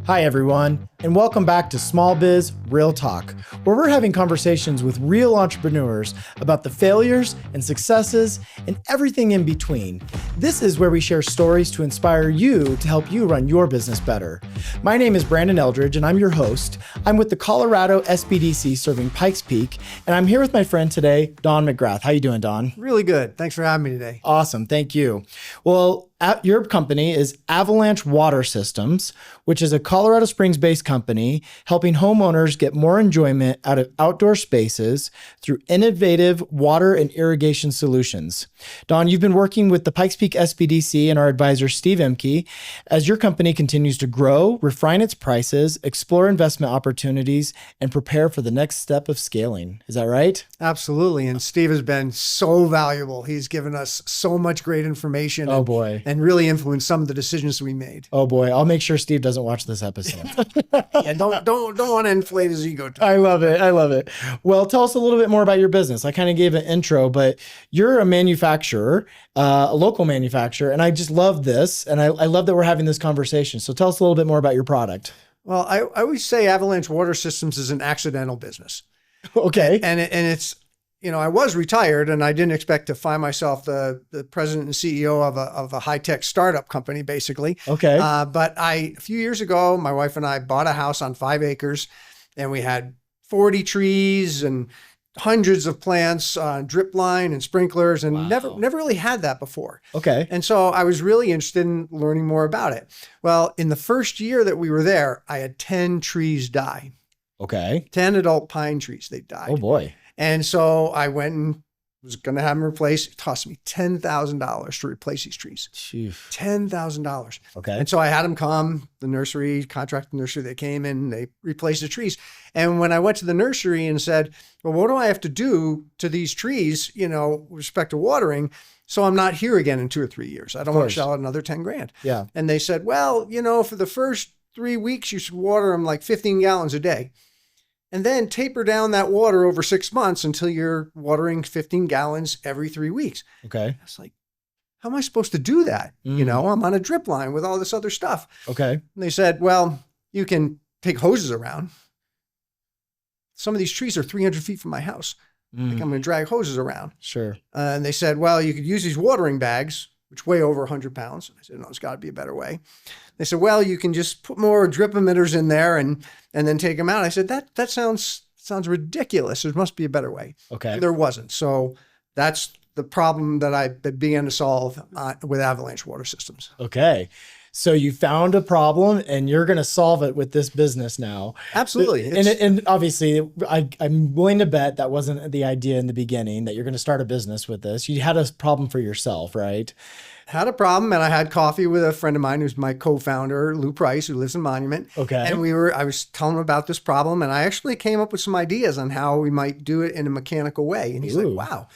Hi, everyone, and welcome back to Small Biz Real Talk, where we're having conversations with real entrepreneurs about the failures and successes and everything in between. This is where we share stories to inspire you to help you run your business better. My name is Brandon Eldridge, and I'm your host. I'm with the Colorado SBDC serving Pikes Peak, and I'm here with my friend today, Don McGrath. How you doing, Don? Really good. Thanks for having me today. Awesome. Thank you. Well, your company is Avalanche Water Systems, which is a Colorado Springs-based company helping homeowners get more enjoyment out of outdoor spaces through innovative water and irrigation solutions. Don, you've been working with the Pikes Peak SBDC and our advisor, Steve Imke, as your company continues to grow, refine its prices, explore investment opportunities, and prepare for the next step of scaling. Is that right? Absolutely. And Steve has been so valuable. He's given us so much great information. Oh, boy. And really influenced some of the decisions we made. Oh, boy. I'll make sure Steve doesn't watch this episode. Yeah, don't want to inflate his ego. I love it. I love it. Well, tell us a little bit more about your business. I kind of gave an intro, but you're a manufacturer, a local manufacturer, and I just love this. And I love that we're having this conversation. So tell us a little bit more about your product. Well, I always say Avalanche Water Systems is an accidental business. Okay. And it's, you know, I was retired and I didn't expect to find myself the president and CEO of a high-tech startup company, basically. Okay. But a few years ago, my wife and I bought a house on 5 acres and we had 40 trees and hundreds of plants, drip line and sprinklers, and Wow. never really had that before. Okay. And so I was really interested in learning more about it. Well, in the first year that we were there, I had 10 trees die. Okay. 10 adult pine trees, they died. Oh, boy. And so I went and was going to have them replaced. It cost me $10,000 to replace these trees. Chief. $10,000. Okay. And so I had them come, the nursery, contract nursery, they came in, they replaced the trees. And when I went to the nursery and said, well, what do I have to do to these trees, you know, with respect to watering, so I'm not here again in 2 or 3 years? I don't want to shell out another 10 grand. Yeah. And they said, well, you know, for the first 3 weeks, you should water them like 15 gallons a day. And then taper down that water over 6 months until you're watering 15 gallons every 3 weeks. Okay. I was like, how am I supposed to do that? You know, I'm on a drip line with all this other stuff. Okay. And they said, well, you can take hoses around. Some of these trees are 300 feet from my house. Like I'm going to drag hoses around. Sure. And they said, well, you could use these watering bags, which weigh over 100 pounds. I said, no, there's got to be a better way. They said, well, you can just put more drip emitters in there and then take them out. I said, that sounds ridiculous. There must be a better way. Okay. And there wasn't. So that's the problem that I began to solve with Avalanche Water Systems. Okay. So you found a problem and you're going to solve it with this business now. Absolutely. And obviously, I'm willing to bet that wasn't the idea in the beginning, that you're going to start a business with this. You had a problem for yourself, right? Had a problem, and I had coffee with a friend of mine who's my co-founder, Lou Price, who lives in Monument. Okay. And I was telling him about this problem, and I actually came up with some ideas on how we might do it in a mechanical way. And he's like, wow,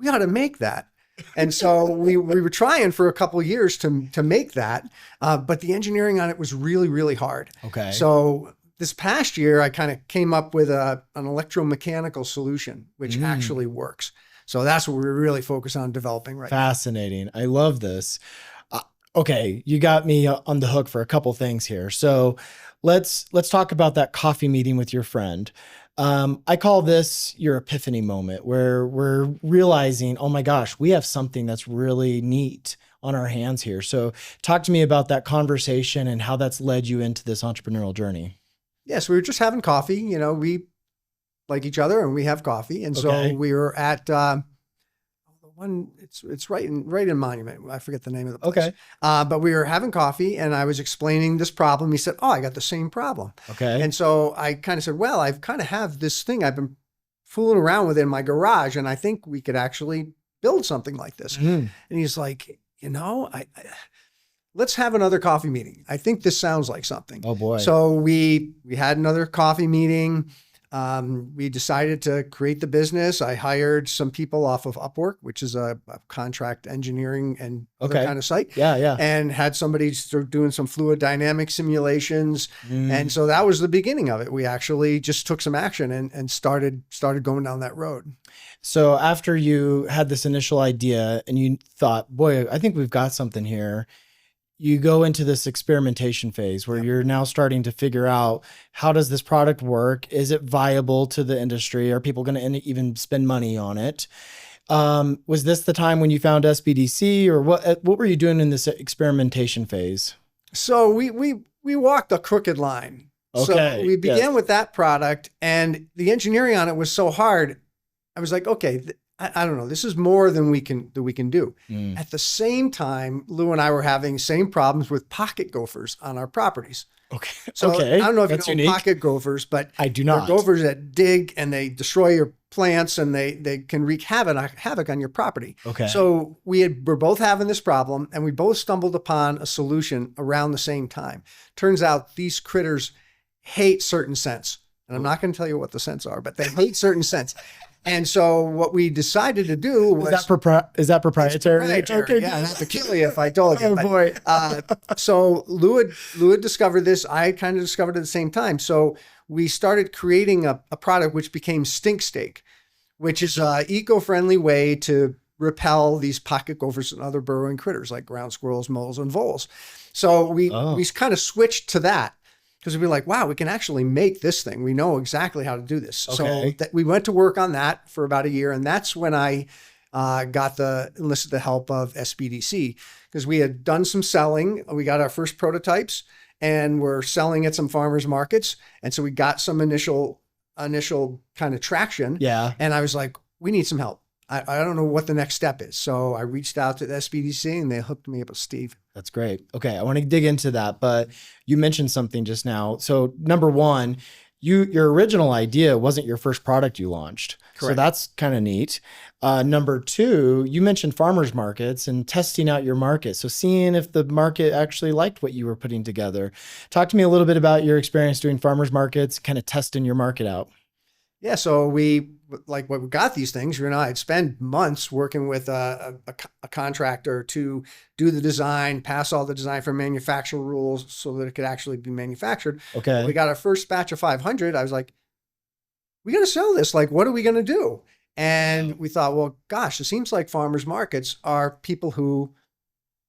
we ought to make that. And so we were trying for a couple of years to make that, but the engineering on it was really, really hard. Okay. So this past year, I kind of came up with an electromechanical solution, which actually works. So that's what we're really focused on developing right now. Fascinating. I love this. Okay, you got me on the hook for a couple things here. So let's talk about that coffee meeting with your friend. I call this your epiphany moment, where we're realizing, oh my gosh, we have something that's really neat on our hands here. So talk to me about that conversation and how that's led you into this entrepreneurial journey. Yes, we were just having coffee. You know, we like each other and we have coffee. And so we were at it's right in Monument. I forget the name of the place. Okay. But we were having coffee and I was explaining this problem. He said, oh, I got the same problem. Okay. And so I kind of said, well, I've kind of have this thing I've been fooling around with in my garage, and I think we could actually build something like this. And he's like, you know, let's have another coffee meeting. I think this sounds like something. Oh boy. So we had another coffee meeting. We decided to create the business. I hired some people off of Upwork, which is a contract engineering and other kind of site. Yeah. And had somebody start doing some fluid dynamic simulations. And so that was the beginning of it. We actually just took some action and started going down that road. So after you had this initial idea and you thought, boy, I think we've got something here, you go into this experimentation phase where you're now starting to figure out, how does this product work? Is it viable to the industry? Are people going to even spend money on it? Was this the time when you found SBDC, or what were you doing in this experimentation phase? So we walked a crooked line. Okay. So we began with that product, and the engineering on it was so hard. I was like, okay, I don't know. This is more than we can do. At the same time, Lou and I were having same problems with pocket gophers on our properties. Okay. So okay. I don't know if That's you know unique. pocket gophers, but I do not. they're gophers that dig and they destroy your plants, and they can wreak havoc on your property. Okay. So we're both having this problem, and we both stumbled upon a solution around the same time. Turns out these critters hate certain scents. And I'm not going to tell you what the scents are, but they hate certain scents. And so what we decided to do was... Is that proprietary? Okay, yeah, I'd have to kill you if I told you. Oh, boy. So Lou had discovered this. I kind of discovered it at the same time. So we started creating a product which became Stink Steak, which is an eco-friendly way to repel these pocket gophers and other burrowing critters like ground squirrels, moles, and voles. So we kind of switched to that, because we'd be like, wow, we can actually make this thing. We know exactly how to do this. Okay. So we went to work on that for about a year. And that's when I enlisted the help of SBDC, because we had done some selling. We got our first prototypes and we're selling at some farmers markets. And so we got some initial kind of traction. Yeah. And I was like, we need some help. I don't know what the next step is. So I reached out to the SBDC and they hooked me up with Steve. That's great. Okay. I want to dig into that, but you mentioned something just now. So number one, your original idea wasn't your first product you launched. Correct. So that's kind of neat. Number two, you mentioned farmers markets and testing out your market. So seeing if the market actually liked what you were putting together. Talk to me a little bit about your experience doing farmers markets, kind of testing your market out. Yeah, so we got these things, I'd spend months working with a contractor to do the design, pass all the design for manufacturing rules so that it could actually be manufactured. Okay. We got our first batch of 500. I was like, we got to sell this. Like, what are we going to do? And we thought, well, gosh, it seems like farmers markets are people who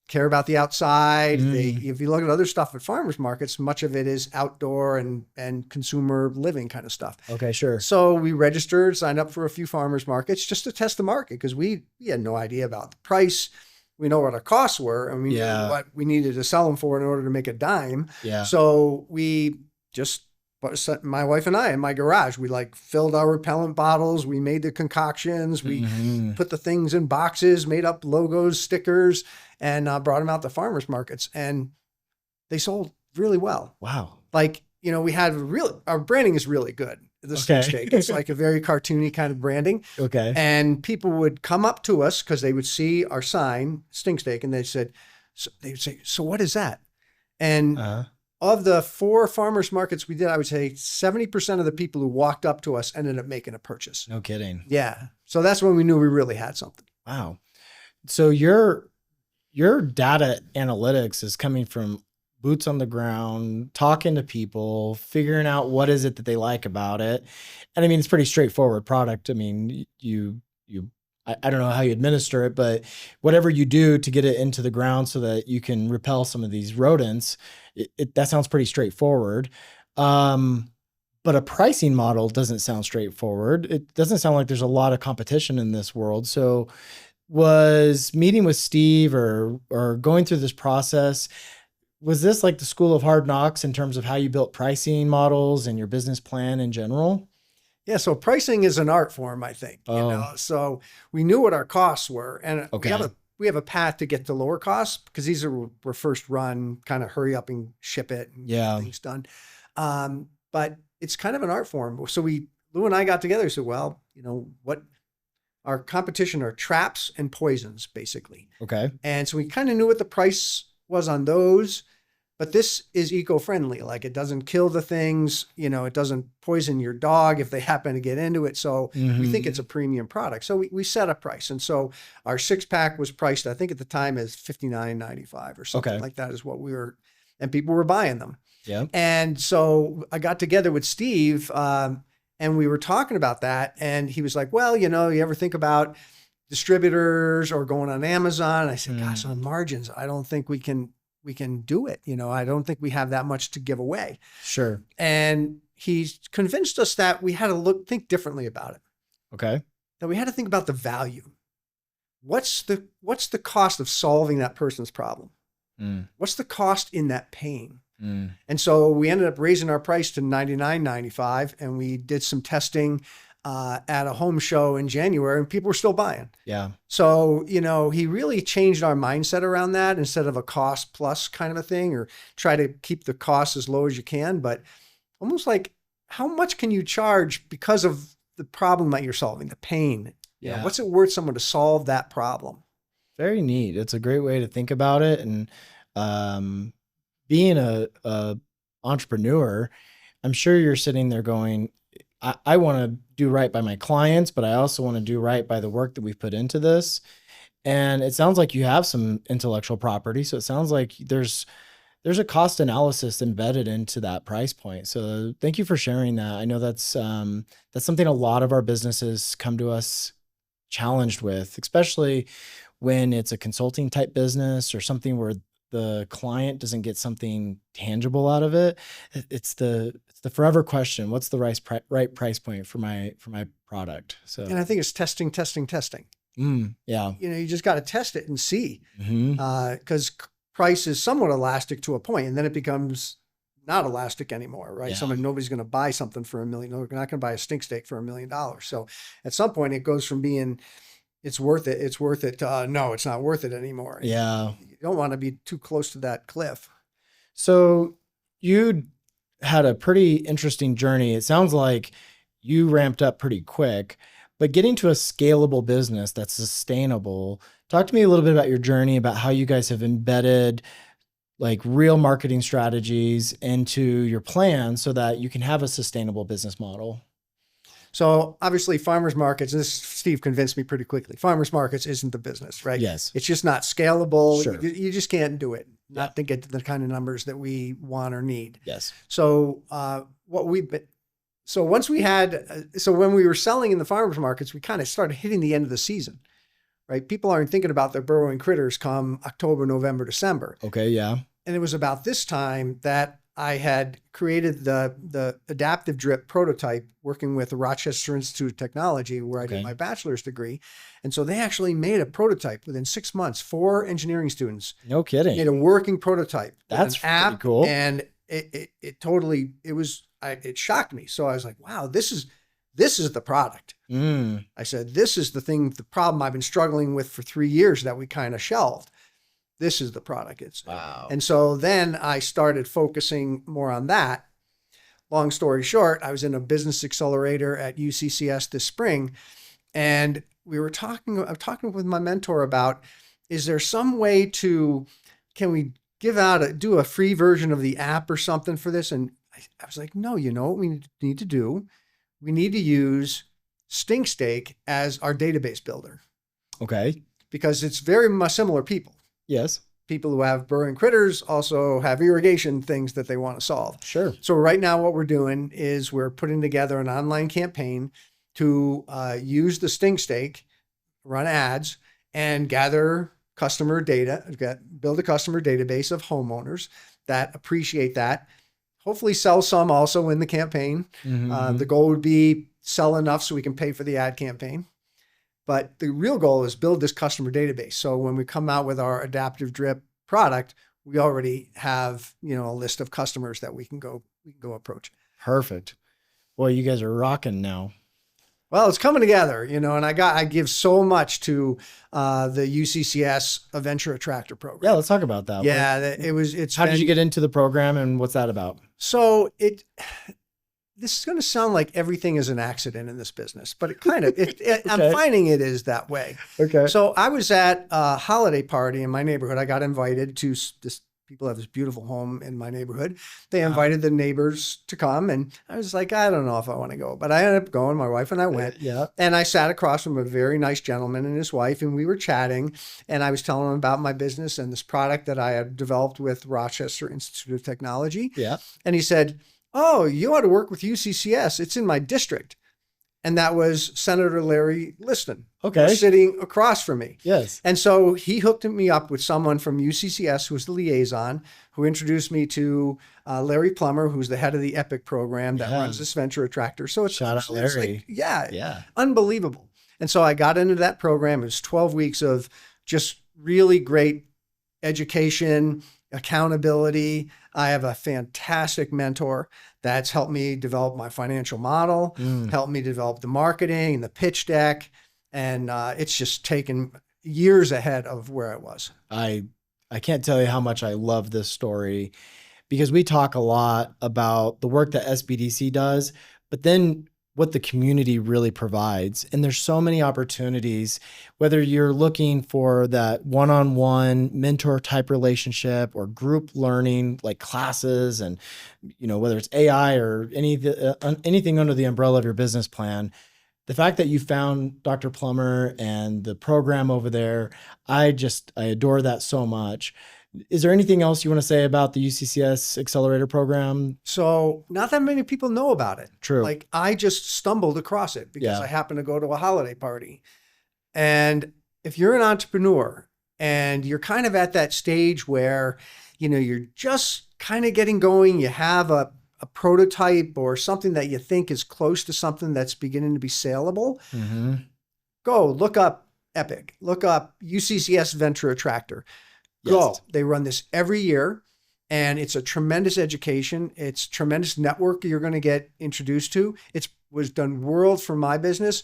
care about the outside. If you look at other stuff at farmers markets, much of it is outdoor and consumer living kind of stuff. Okay, sure. So we registered, signed up for a few farmers markets just to test the market, because we had no idea about the price. We know what our costs were, and we knew what we needed to sell them for in order to make a dime. Yeah. So we just, my wife and I, in my garage, we filled our repellent bottles. We made the concoctions. We put the things in boxes, made up logos, stickers, and brought them out to farmers markets. And they sold really well. Wow. We had our branding is really good. The Stink Steak. It's like a very cartoony kind of branding. Okay. And people would come up to us because they would see our sign, Stink Steak, and they would say, so what is that? And of the 4 farmers markets we did, I would say 70% of the people who walked up to us ended up making a purchase. No kidding. Yeah. So that's when we knew we really had something. Wow. So your data analytics is coming from boots on the ground, talking to people, figuring out what is it that they like about it. And I mean, it's pretty straightforward product. I mean, I don't know how you administer it, but whatever you do to get it into the ground so that you can repel some of these rodents, that sounds pretty straightforward. But a pricing model doesn't sound straightforward. It doesn't sound like there's a lot of competition in this world. So was meeting with Steve or going through this process, was this like the school of hard knocks in terms of how you built pricing models and your business plan in general? Yeah, so pricing is an art form, I think. So we knew what our costs were, and we have a path to get to lower costs, because these were first run, kind of hurry up and ship it and get things done. But it's kind of an art form. So Lou and I got together and said, well, what our competition are traps and poisons, basically. Okay. And so we kind of knew what the price was on those. But this is eco-friendly. Like, it doesn't kill the things, it doesn't poison your dog if they happen to get into it. So we think it's a premium product. So we set a price. And so our 6-pack was priced, I think at the time, as $59.95 or something like that is what and people were buying them. Yeah. And so I got together with Steve and we were talking about that. And he was like, well, you ever think about distributors or going on Amazon? And I said, gosh, on margins, I don't think we can we can do it. I don't think we have that much to give away. Sure. And he's convinced us that we had to think differently about it. Okay. That we had to think about the value. What's the cost of solving that person's problem? What's the cost in that pain? And so we ended up raising our price to $99.95, and we did some testing at a home show in January, and people were still buying. Yeah. So, he really changed our mindset around that, instead of a cost plus kind of a thing, or try to keep the cost as low as you can, but almost like, how much can you charge because of the problem that you're solving, the pain? Yeah. What's it worth someone to solve that problem? Very neat. It's a great way to think about it. And being a entrepreneur, I'm sure you're sitting there going, I want to do right by my clients, but I also want to do right by the work that we've put into this. And it sounds like you have some intellectual property. So it sounds like there's a cost analysis embedded into that price point. So thank you for sharing that. I know that's something a lot of our businesses come to us challenged with, especially when it's a consulting type business or something where the client doesn't get something tangible out of it. It's the forever question: what's the right price point for my product? So, and I think it's testing. Yeah. You just got to test it and see, Mm-hmm. because price is somewhat elastic to a point, and then it becomes not elastic anymore, right? Yeah. Nobody's going to buy something for $1 million. They're not going to buy a stink steak for $1 million. So at some point, it goes from being, it's worth it, no, it's not worth it anymore. Yeah. You don't want to be too close to that cliff. So you had a pretty interesting journey. It sounds like you ramped up pretty quick, but getting to a scalable business that's sustainable. Talk to me a little bit about your journey, about how you guys have embedded like real marketing strategies into your plan so that you can have a sustainable business model. So obviously farmers markets, this Steve convinced me pretty quickly, farmers markets isn't the business, right? Yes. It's just not scalable. Sure. You just can't do it, Yeah. not to get to the kind of numbers that we want or need. Yes. So when we were selling in the farmers markets, we kind of started hitting the end of the season, right? People aren't thinking about their burrowing critters come October, November, December. Okay. Yeah. And it was about this time that I had created the adaptive drip prototype working with the Rochester Institute of Technology, where I did my bachelor's degree. And so they actually made a prototype within 6 months. 4 engineering students. No kidding. Made a working prototype. That's an app, pretty cool. And it shocked me. So I was like, wow, this is the product. I said, this is the problem I've been struggling with for 3 years that we kind of shelved. This is the product. Wow. And so then I started focusing more on that. Long story short, I was in a business accelerator at UCCS this spring, and I'm talking with my mentor about, is there some way can we do a free version of the app or something for this? And I was like, no, you know what we need to do? We need to use Stink Steak as our database builder. Okay. Because it's very much similar people. Yes. People who have burrowing critters also have irrigation things that they want to solve. Sure. So right now what we're doing is we're putting together an online campaign to use the Stink Steak, run ads, and gather customer data, build a customer database of homeowners that appreciate that. Hopefully sell some also in the campaign. Mm-hmm. The goal would be sell enough so we can pay for the ad campaign. But the real goal is build this customer database. So when we come out with our adaptive drip product, we already have, a list of customers that we can go approach. Perfect. Boy, you guys are rocking now. Well, it's coming together, and I give so much to the UCCS Venture Attractor program. Yeah, let's talk about that. Yeah, How did you get into the program, and what's that about? So this is going to sound like everything is an accident in this business, but it kind of, Okay. I'm finding it is that way. Okay. So I was at a holiday party in my neighborhood. I got invited to people have this beautiful home in my neighborhood. They invited the neighbors to come, and I was like, I don't know if I want to go, but I ended up going. My wife and I went. Yeah. And I sat across from a very nice gentleman and his wife, and we were chatting, and I was telling him about my business and this product that I had developed with Rochester Institute of Technology. Yeah. And he said, oh, you ought to work with UCCS. It's in my district. and that was Senator Larry Liston. Okay. Sitting across from me. Yes. And so he hooked me up with someone from UCCS, who was the liaison, who introduced me to Larry Plummer, who's the head of the EPIC program that runs this venture attractor. So it's, Shout out Larry. Like, unbelievable. And so I got into that program. It was 12 weeks of just really great education, accountability. I have a fantastic mentor that's helped me develop my financial model, helped me develop the marketing and the pitch deck. And it's just taken years ahead of where I was. I can't tell you how much I love this story, because we talk a lot about the work that SBDC does, but then what the community really provides. And there's so many opportunities, whether you're looking for that one-on-one mentor type relationship or group learning like classes, and whether it's AI or anything under the umbrella of your business plan. The fact that you found Dr. Plummer and the program over there, I adore that so much. Is there anything else you want to say about the UCCS Accelerator program? So not that many people know about it. True. Like, I just stumbled across it because I happened to go to a holiday party. And if you're an entrepreneur and you're kind of at that stage where, you're just kind of getting going, you have a prototype or something that you think is close to something that's beginning to be saleable, go look up EPIC, look up UCCS Venture Attractor. Go. Yes. They run this every year, and it's a tremendous education. It's tremendous network you're going to get introduced to. It was done world for my business.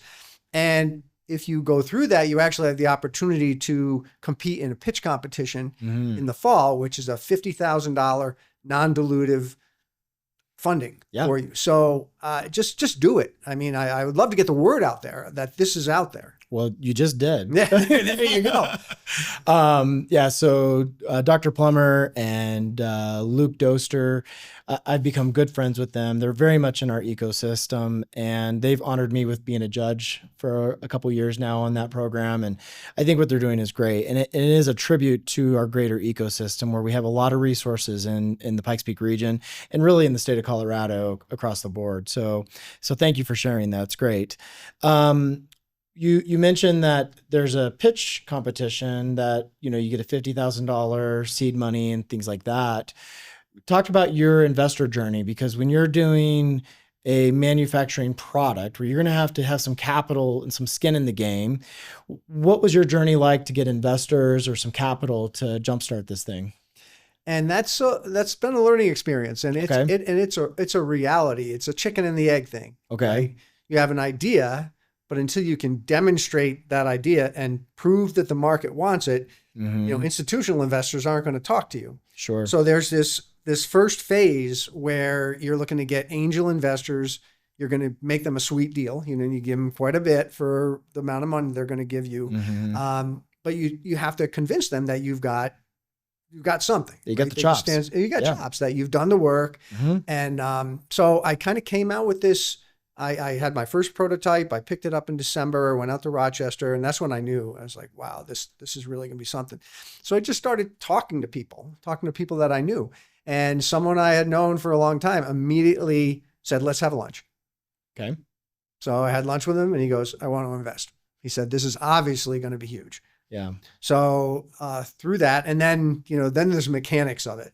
And if you go through that, you actually have the opportunity to compete in a pitch competition in the fall, which is a $50,000 non-dilutive funding for you. So just do it. I mean, I would love to get the word out there that this is out there. Well, you just did. Yeah, there you go. So Dr. Plummer and Luke Doster, I've become good friends with them. They're very much in our ecosystem, and they've honored me with being a judge for a couple years now on that program. And I think what they're doing is great. And it is a tribute to our greater ecosystem, where we have a lot of resources in the Pikes Peak region and really in the state of Colorado across the board. So thank you for sharing that. It's great. You mentioned that there's a pitch competition that, you get a $50,000 seed money and things like that. Talk about your investor journey, because when you're doing a manufacturing product where you're going to have some capital and some skin in the game, what was your journey like to get investors or some capital to jumpstart this thing? And that's been a learning experience, and it's a reality. It's a chicken and the egg thing. Okay. Right? You have an idea, but until you can demonstrate that idea and prove that the market wants it, institutional investors aren't going to talk to you. Sure. So there's this first phase where you're looking to get angel investors. You're going to make them a sweet deal. You give them quite a bit for the amount of money they're going to give you. But you have to convince them that you've got something. You got the chops. You got chops, that you've done the work. And so I kind of came out with this. I had my first prototype. I picked it up in December, went out to Rochester, and that's when I knew. I was like, wow, this is really going to be something. So I just started talking to people that I knew. And someone I had known for a long time immediately said, let's have lunch. Okay. So I had lunch with him, and he goes, I want to invest. He said, this is obviously going to be huge. Yeah. So through that, and then, then there's mechanics of it.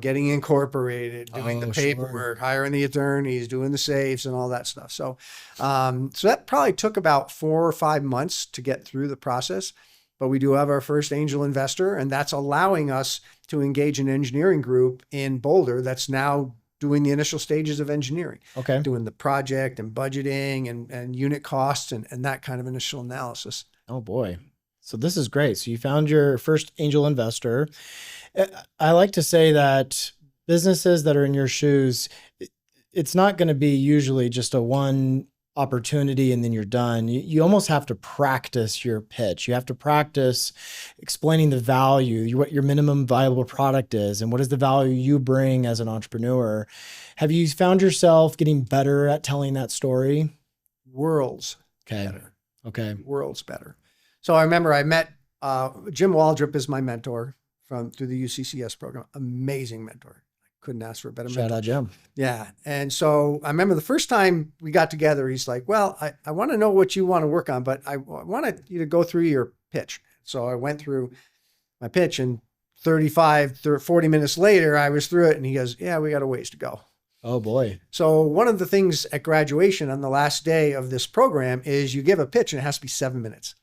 Getting incorporated, doing the paperwork, hiring the attorneys, doing the safes and all that stuff. So, so that probably took about 4 or 5 months to get through the process, but we do have our first angel investor, and that's allowing us to engage an engineering group in Boulder that's now doing the initial stages of engineering. Okay. Doing the project and budgeting and unit costs and that kind of initial analysis. Oh boy. So this is great. So you found your first angel investor. I like to say that businesses that are in your shoes, it's not going to be usually just a one opportunity and then you're done. You almost have to practice your pitch. You have to practice explaining the value, what your minimum viable product is, and what is the value you bring as an entrepreneur. Have you found yourself getting better at telling that story? Worlds better. Okay. Worlds better. So I remember I met Jim Waldrop is my mentor through the UCCS program. Amazing mentor, couldn't ask for a better Shout mentor. out, Jim. Yeah. And so I remember the first time we got together, he's like, well, I want to know what you want to work on, but I wanted you to go through your pitch. So I went through my pitch, and 40 minutes later, I was through it. And he goes, yeah, we got a ways to go. Oh boy. So one of the things at graduation on the last day of this program is you give a pitch and it has to be 7 minutes.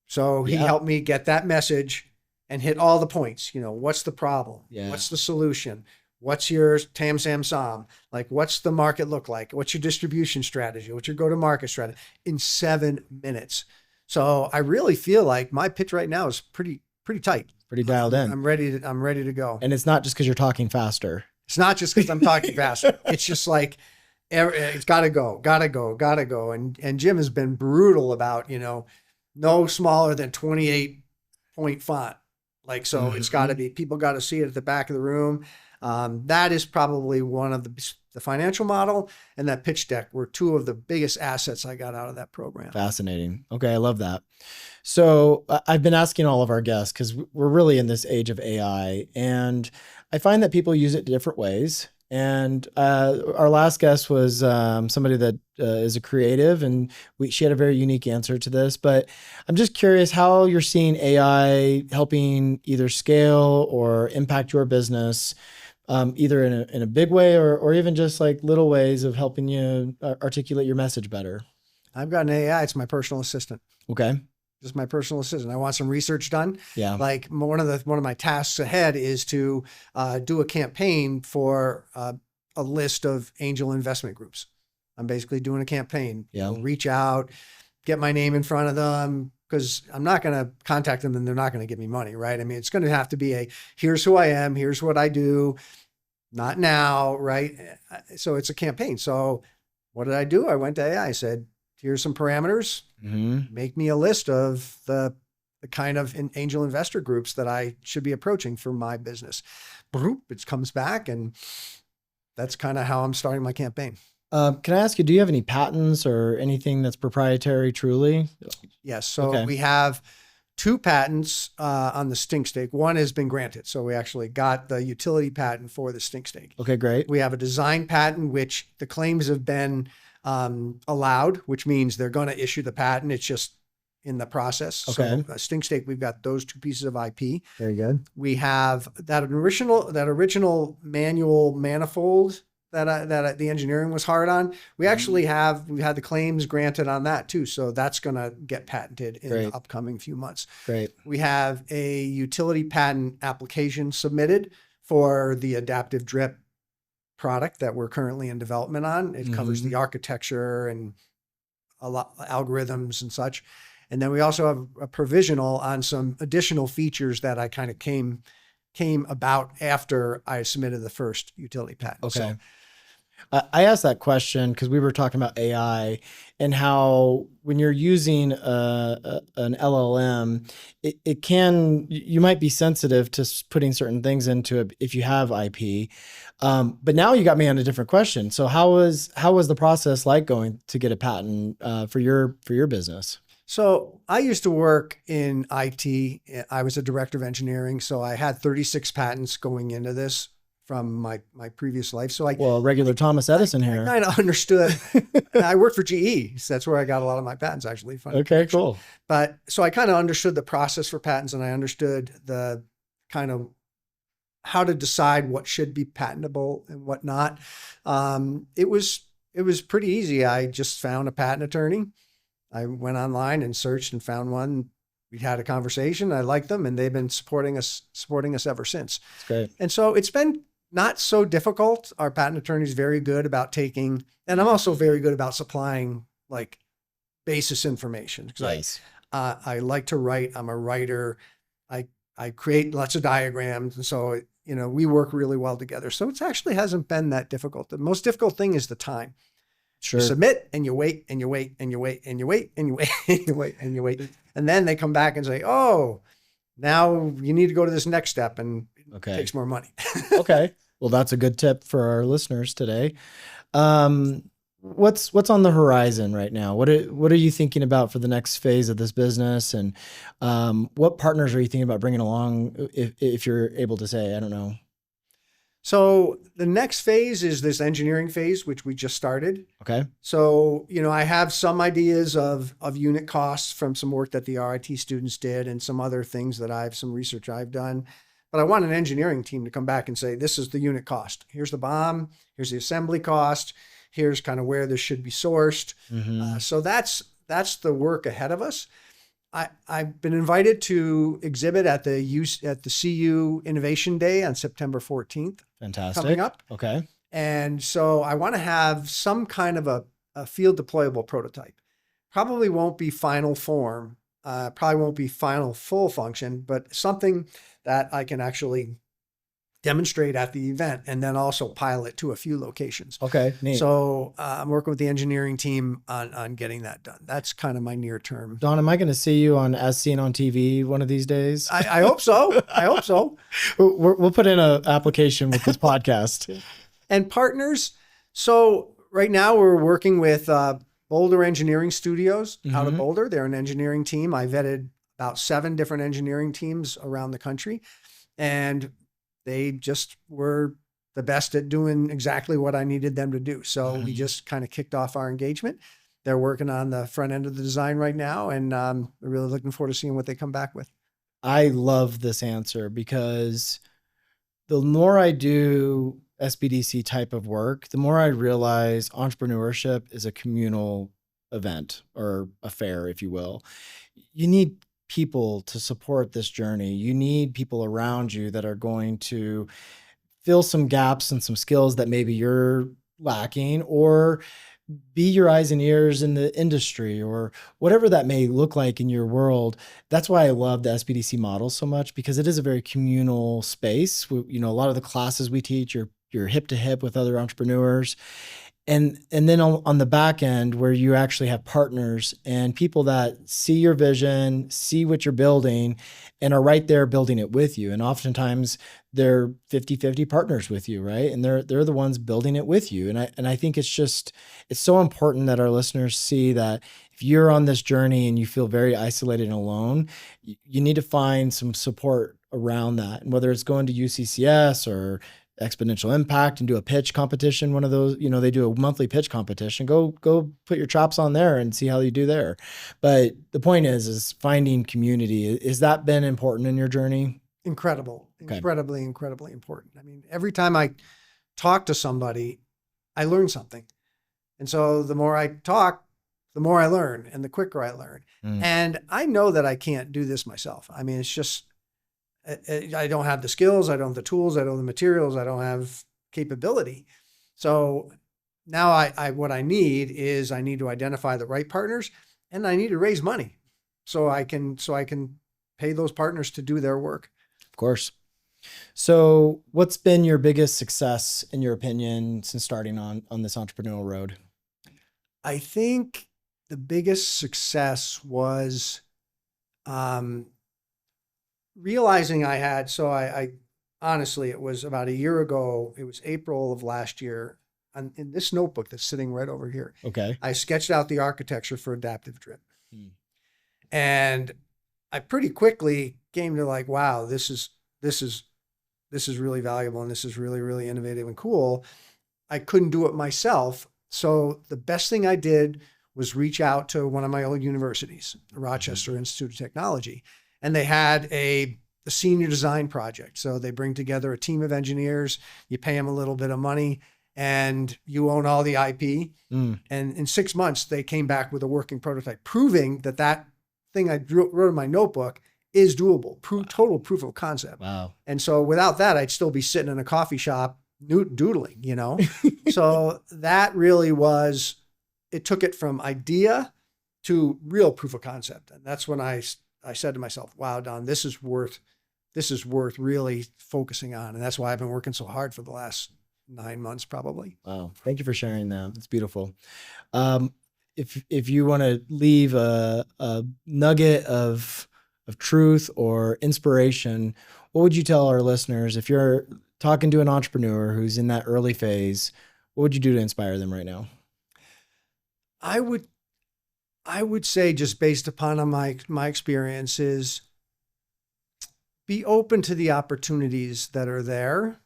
So he helped me get that message and hit all the points. You know, what's the problem? Yeah. What's the solution? What's your tam, sam, sam? Like, what's the market look like? What's your distribution strategy? What's your go-to-market strategy? In 7 minutes. So I really feel like my pitch right now is pretty tight. Pretty dialed in. I'm ready to go. And it's not just because you're talking faster. It's not just because I'm talking faster. It's just like, it's got to go. And Jim has been brutal about, no smaller than 28 point font. Like, so it's got to be, people got to see it at the back of the room. That is probably one of the financial model and that pitch deck were two of the biggest assets I got out of that program. Fascinating. Okay. I love that. So I've been asking all of our guests, because we're really in this age of AI, and I find that people use it different ways. And our last guest was somebody that is a creative, and she had a very unique answer to this. But I'm just curious how you're seeing AI helping either scale or impact your business, either in a big way or even just like little ways of helping you articulate your message better. I've got an AI. It's my personal assistant. Okay. Just my personal assistant. I want some research done. Yeah. Like one of my tasks ahead is to do a campaign for a list of angel investment groups. I'm basically doing a campaign. Yeah. Reach out, get my name in front of them, because I'm not going to contact them and they're not going to give me money, right? I mean, it's going to have to be here's who I am, here's what I do, not now, right? So it's a campaign. So what did I do? I went to AI. I said, here's some parameters. Make me a list of the kind of angel investor groups that I should be approaching for my business. Boop, it comes back, and that's kind of how I'm starting my campaign. Can I ask you, do you have any patents or anything that's proprietary truly? Yes. So we have 2 patents on the stink steak. One has been granted. So we actually got the utility patent for the stink steak. Okay, great. We have a design patent, which the claims have been allowed, which means they're going to issue the patent. It's just in the process. Okay. So stink steak, we've got those 2 pieces of IP. Very good. We have that original manual manifold that the engineering was hard on. We've had the claims granted on that too. So that's going to get patented in the upcoming few months. Great. We have a utility patent application submitted for the adaptive drip product that we're currently in development on. It covers the architecture and a lot algorithms and such. And then we also have a provisional on some additional features that I kind of came about after I submitted the first utility patent. Okay. So, I asked that question because we were talking about AI and how when you're using an LLM, you might be sensitive to putting certain things into it if you have IP. But now you got me on a different question. So how was the process like going to get a patent for your business? So I used to work in IT. I was a director of engineering. So I had 36 patents going into this from my previous life. So regular Thomas Edison here. I kind of understood. I worked for GE. So that's where I got a lot of my patents, actually. Okay, cool. But so I kind of understood the process for patents, and I understood the kind of how to decide what should be patentable and what not. It was pretty easy. I just found a patent attorney. I went online and searched and found one. We had a conversation. I liked them, and they've been supporting us ever since. That's great. And so it's been not so difficult. Our patent attorney is very good about taking, and I'm also very good about supplying like basis information. Nice. I like to write. I'm a writer. I create lots of diagrams, and so we work really well together. So it actually hasn't been that difficult. The most difficult thing is the time. Sure. You submit and you wait and you wait and you wait and you wait and you wait and you wait and you wait. And then they come back and say, oh, now you need to go to this next step, and it takes more money. Okay. Well, that's a good tip for our listeners today. What's on the horizon right now? What are you thinking about for the next phase of this business? And what partners are you thinking about bringing along if you're able to say? I don't know. So the next phase is this engineering phase, which we just started. Okay. So, I have some ideas of unit costs from some work that the RIT students did and some other things that some research I've done. But I want an engineering team to come back and say, this is the unit cost. Here's the BOM. Here's the assembly cost. Here's kind of where this should be sourced. So that's the work ahead of us. I've been invited to exhibit at the CU Innovation Day on September 14th. Fantastic. Coming up. Okay. And so I want to have some kind of a field deployable prototype. Probably won't be final form, probably won't be final full function, but something that I can actually demonstrate at the event and then also pilot to a few locations. Okay, neat. So I'm working with the engineering team on getting that done. That's kind of my near term. Don, am I going to see you on As Seen on TV one of these days? I hope so. I hope so. We'll put in an application with this podcast. And partners. So right now we're working with Boulder Engineering Studios out of Boulder. They're an engineering team. I vetted about 7 different engineering teams around the country, and they just were the best at doing exactly what I needed them to do. So we just kind of kicked off our engagement. They're working on the front end of the design right now, and we're really looking forward to seeing what they come back with. I love this answer because the more I do SBDC type of work, the more I realize entrepreneurship is a communal event or affair, if you will. You need people to support this journey. You need people around you that are going to fill some gaps and some skills that maybe you're lacking, or be your eyes and ears in the industry, or whatever that may look like in your world. That's why I love the SBDC model so much, because it is a very communal space. A lot of the classes we teach, you're hip to hip with other entrepreneurs. And then on the back end, where you actually have partners and people that see your vision, see what you're building, and are right there building it with you. And oftentimes they're 50-50 partners with you, right? And they're the ones building it with you. And I think it's so important that our listeners see that if you're on this journey and you feel very isolated and alone, you need to find some support around that. And whether it's going to UCCS or Exponential Impact and do a pitch competition, one of those, they do a monthly pitch competition, go put your chops on there and see how you do there. But the point is finding community. Is that been important in your journey? Incredible. Okay. Incredibly important. I mean, every time I talk to somebody, I learn something. And so the more I talk, the more I learn and the quicker I learn. And I know that I can't do this myself. I mean, it's just, I don't have the skills, I don't have the tools, I don't have the materials, I don't have capability. So now what I need to identify the right partners, and I need to raise money so I can pay those partners to do their work. Of course. So what's been your biggest success, in your opinion, since starting on this entrepreneurial road? I think the biggest success was realizing I honestly, it was about a year ago, it was April of last year, in this notebook that's sitting right over here. Okay. I sketched out the architecture for adaptive drip. And I pretty quickly came to like, wow, this is really valuable, and this is really, really innovative and cool. I couldn't do it myself. So the best thing I did was reach out to one of my old universities, the Rochester Institute of Technology. And they had a senior design project. So they bring together a team of engineers, you pay them a little bit of money, and you own all the IP. And in 6 months, they came back with a working prototype, proving that thing I wrote in my notebook is doable, total proof of concept. Wow. And so without that, I'd still be sitting in a coffee shop doodling, So that really was, it took it from idea to real proof of concept. And that's when I said to myself, wow, Don, this is worth really focusing on. And that's why I've been working so hard for the last 9 months, probably. Wow. Thank you for sharing that. It's beautiful. If you want to leave a nugget of truth or inspiration, what would you tell our listeners if you're talking to an entrepreneur who's in that early phase? What would you do to inspire them right now? I would say, just based upon my experiences, be open to the opportunities that are there.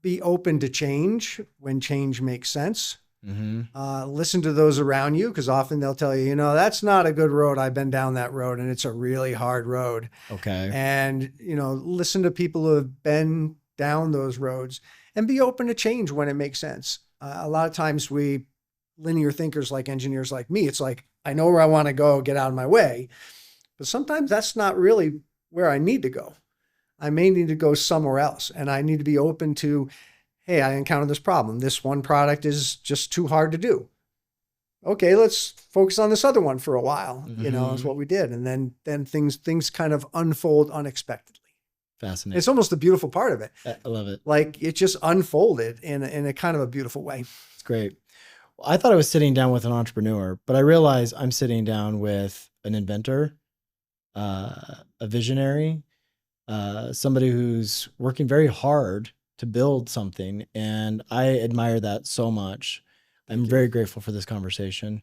be open to change when change makes sense. Mm-hmm. Listen to those around you, because often they'll tell you, that's not a good road. I've been down that road and it's a really hard road. Okay. And, listen to people who have been down those roads and be open to change when it makes sense. A lot of times we linear thinkers like engineers like me, it's like, I know where I want to go, get out of my way. But sometimes that's not really where I need to go. I may need to go somewhere else, and I need to be open to, hey, I encountered this problem. This one product is just too hard to do. Okay, let's focus on this other one for a while. Mm-hmm. Is what we did. And then things kind of unfold unexpectedly. Fascinating. It's almost the beautiful part of it. I love it. Like it just unfolded in a kind of a beautiful way. It's great. Well, I thought I was sitting down with an entrepreneur, but I realized I'm sitting down with an inventor, a visionary, somebody who's working very hard to build something. And I admire that so much. I'm very grateful for this conversation.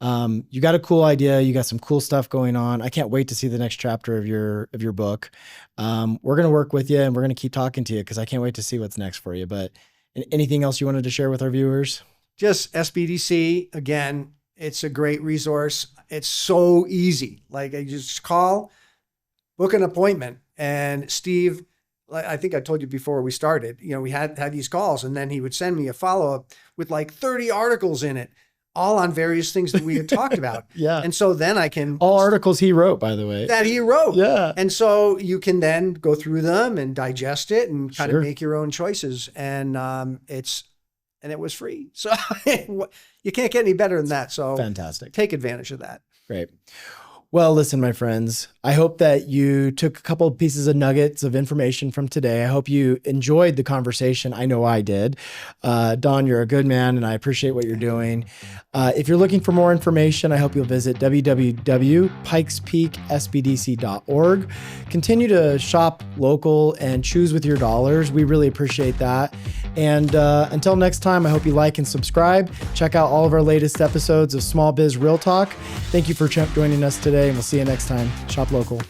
You got a cool idea. You got some cool stuff going on. I can't wait to see the next chapter of your book. We're going to work with you and we're going to keep talking to you because I can't wait to see what's next for you. But anything else you wanted to share with our viewers? Just SBDC. Again, it's a great resource. It's so easy. Like I just call, book an appointment. And Steve, I think I told you before we started, we had these calls, and then he would send me a follow-up with like 30 articles in it, all on various things that we had talked about. Yeah. And so then I can... All articles he wrote, by the way. That he wrote. Yeah. And so you can then go through them and digest it and kind Sure. of make your own choices. And it was free. So you can't get any better than that. So Fantastic. Take advantage of that. Great. Well, listen, my friends, I hope that you took a couple of pieces of nuggets of information from today. I hope you enjoyed the conversation. I know I did. Don, you're a good man, and I appreciate what you're doing. If you're looking for more information, I hope you'll visit www.pikespeaksbdc.org. Continue to shop local and choose with your dollars. We really appreciate that. And until next time, I hope you like and subscribe. Check out all of our latest episodes of Small Biz Real Talk. Thank you for joining us today, and we'll see you next time. Shop local.